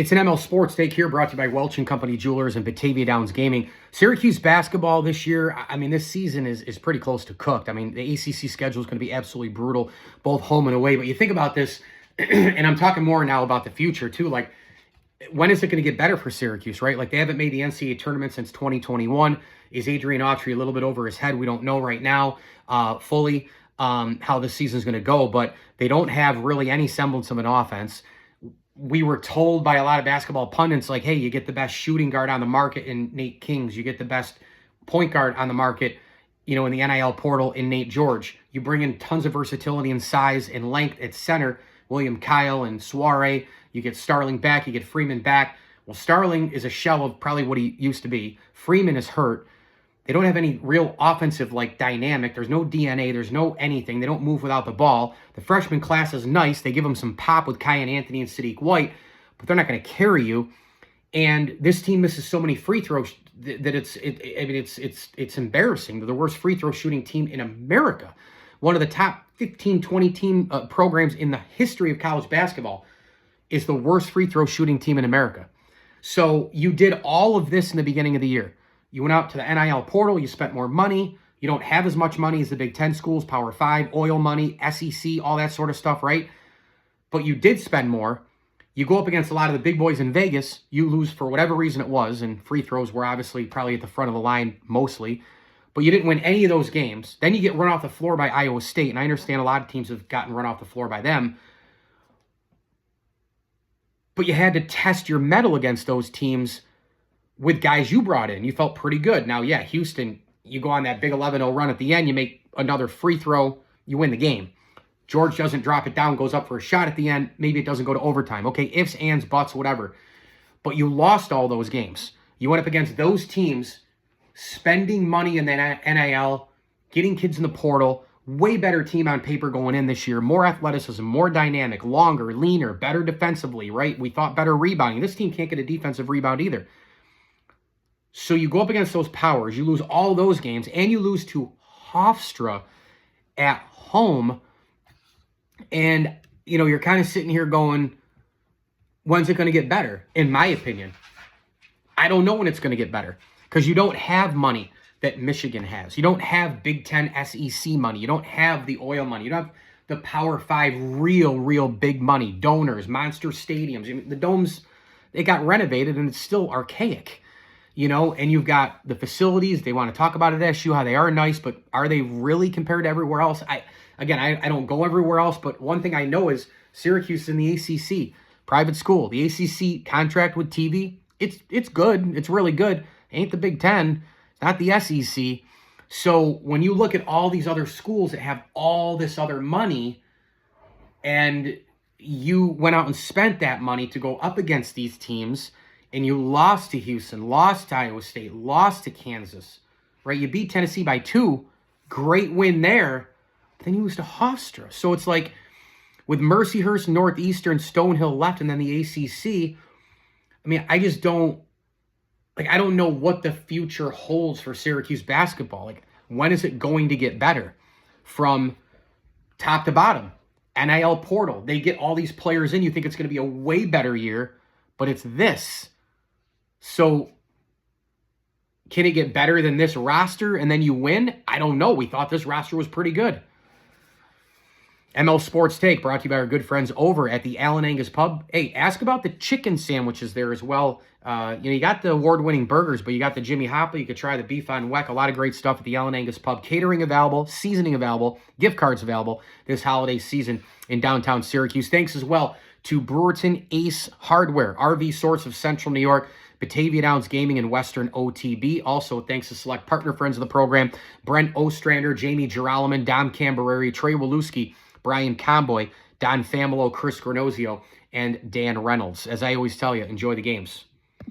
It's an ML Sports Take here, brought to you by Welch and Company Jewelers and Batavia Downs Gaming. Syracuse basketball this year, I mean, this season is pretty close to cooked. I mean, the ACC schedule is going to be absolutely brutal, both home and away. But you think about this, and I'm talking more now about the future, too. Like, when is it going to get better for Syracuse, right? Like, they haven't made the NCAA tournament since 2021. Is Adrian Autry a little bit over his head? We don't know right now fully how this season is going to go, but they don't have really any semblance of an offense. We were told by a lot of basketball pundits, like, hey, you get the best shooting guard on the market in Nate Kings. You get the best point guard on the market, in the NIL portal in Nate George. You bring in tons of versatility and size and length at center, William Kyle and Soiree. You get Starling back. You get Freeman back. Well, Starling is a shell of probably what he used to be. Freeman is hurt. They don't have any real offensive, dynamic. There's no DNA. There's no anything. They don't move without the ball. The freshman class is nice. They give them some pop with Kyan Anthony and Sadiq White, but they're not going to carry you. And this team misses so many free throws that it's embarrassing. They're the worst free throw shooting team in America. One of the top 15, 20 team programs in the history of college basketball is the worst free throw shooting team in America. So you did all of this in the beginning of the year. You went out to the NIL portal. You spent more money. You don't have as much money as the Big Ten schools, Power 5, oil money, SEC, all that sort of stuff, right? But you did spend more. You go up against a lot of the big boys in Vegas. You lose for whatever reason it was, and free throws were obviously probably at the front of the line mostly. But you didn't win any of those games. Then you get run off the floor by Iowa State, and I understand a lot of teams have gotten run off the floor by them. But you had to test your mettle against those teams with guys you brought in. You felt pretty good. Now, yeah, Houston, you go on that big 11-0 run at the end, you make another free throw, you win the game. George doesn't drop it down, goes up for a shot at the end. Maybe it doesn't go to overtime. Okay, ifs, ands, buts, whatever. But you lost all those games. You went up against those teams, spending money in the NIL, getting kids in the portal, way better team on paper going in this year, more athleticism, more dynamic, longer, leaner, better defensively, right? We thought better rebounding. This team can't get a defensive rebound either. So you go up against those powers, you lose all those games, and you lose to Hofstra at home. And, you're kind of sitting here going, when's it going to get better? In my opinion, I don't know when it's going to get better because you don't have money that Michigan has. You don't have Big Ten SEC money. You don't have the oil money. You don't have the Power 5 real big money, donors, monster stadiums. I mean, the domes, they got renovated and it's still archaic. And you've got the facilities. They want to talk about it at SU, how they are nice, but are they really compared to everywhere else? I don't go everywhere else, but one thing I know is Syracuse in the ACC, private school. The ACC contract with TV, it's good. It's really good. Ain't the Big Ten. It's not the SEC. So when you look at all these other schools that have all this other money, and you went out and spent that money to go up against these teams, and you lost to Houston, lost to Iowa State, lost to Kansas, right? You beat Tennessee by 2. Great win there. Then you lose to Hofstra. So it's like with Mercyhurst, Northeastern, Stonehill left, and then the ACC, I mean, I just don't, I don't know what the future holds for Syracuse basketball. When is it going to get better from top to bottom? NIL portal. They get all these players in. You think it's going to be a way better year, but it's this. So can it get better than this roster and then you win? I don't know. We thought this roster was pretty good. ML Sports Take brought to you by our good friends over at the Allen Angus Pub. Hey, ask about the chicken sandwiches there as well. You got the award-winning burgers, but you got the Jimmy Hoppa. You could try the beef on weck. A lot of great stuff at the Allen Angus Pub. Catering available, seasoning available, gift cards available this holiday season in downtown Syracuse. Thanks as well to Brewerton Ace Hardware, RV source of Central New York, Batavia Downs Gaming, and Western OTB. Also, thanks to select partner friends of the program, Brent Ostrander, Jamie Girolamo, Dom Cambereri, Trey Waluski, Brian Comboy, Don Familo, Chris Granozio, and Dan Reynolds. As I always tell you, enjoy the games.